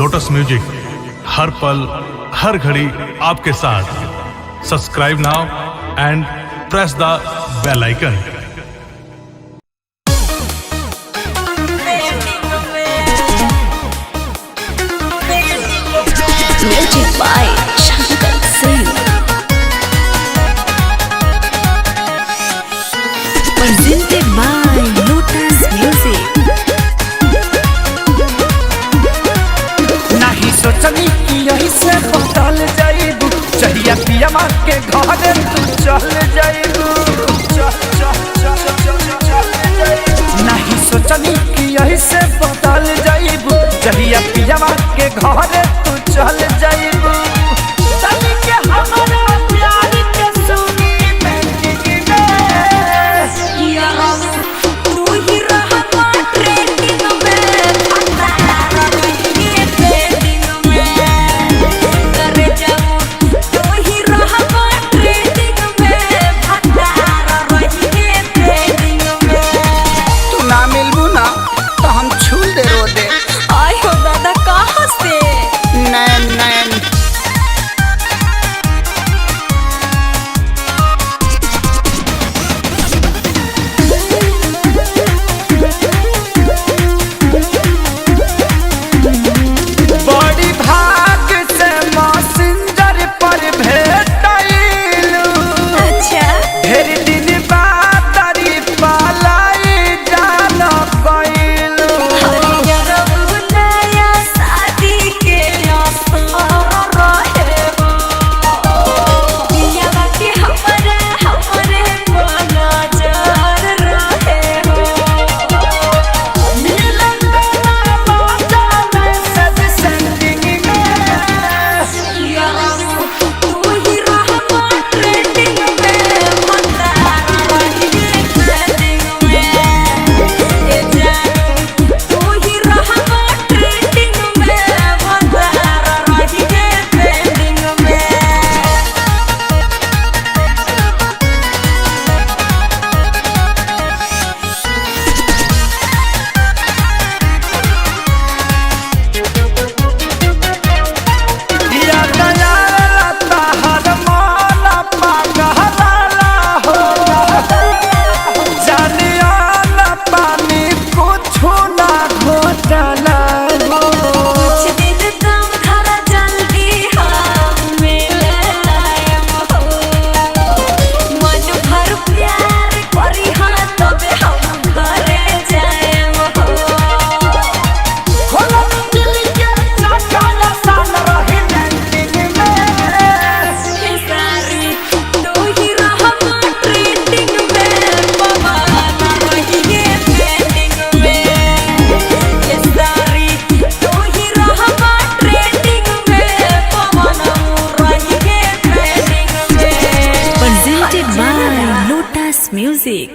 Lotus music हर पल हर घड़ी आपके साथ। Subscribe now and press the bell icon. Music by Shankar Singh. Presented by Lotus Music. नहीं सोचनी कि यही से बदल जाइबू, चाहिए पिया माँ के घरे तू चल जाइबू। नहीं सोचनी कि यही से बदल जाइबू, चाहिए पिया माँ के घरे तू चल जाइबू। चली के हमारा प्यार के सुनी बैठिंग तू ही रहा ट्रेंडिंग में, अंधारा रही ट्रेंडिंग में, करे जाऊं तू ही रहा ट्रेंडिंग में, अंधारा रही ट्रेंडिंग में। तू ना मिलबू ना तो हम छूल दे रो दे। आय हो दादा कहाँ से? नैन नैन बड़ी भाग से मैसेंजर पर भेटैलू। अच्छा ढेर दिन बाद तारी पालाई जान गइलू। नया शादी के असर रहे हो, पियावा के हमरे नजर रहे हो। मिलन वाला बाजा में सब सेटिंग में। तू ही रहा ट्रेंडिंग में, मंदारा रही ट्रेंडिंग में। ए जानू तू ही रहा ट्रेंडिंग में, मंदारा रही ट्रेंडिंग में। दिया दयाला ताहर मौला पागला हो। जानियाला पानी कुछु ना घोटाला हो। कुछ दिन तुम धरा जल्दी हम मिले आएम हो, मन भर प्यार करी हाँ तबे हम घरे जाएम हो। खोला दिल के चकाला सान रही लैंडिंग में। ये सारी तू ही रहा ट्रेंडिंग में, पवाना रही ट्रेंडिंग में। ये सारी तू ही रहा ट्रेंडिंग में, पवाना रही ट्रेंडिंग में। Presented by Lotus Music.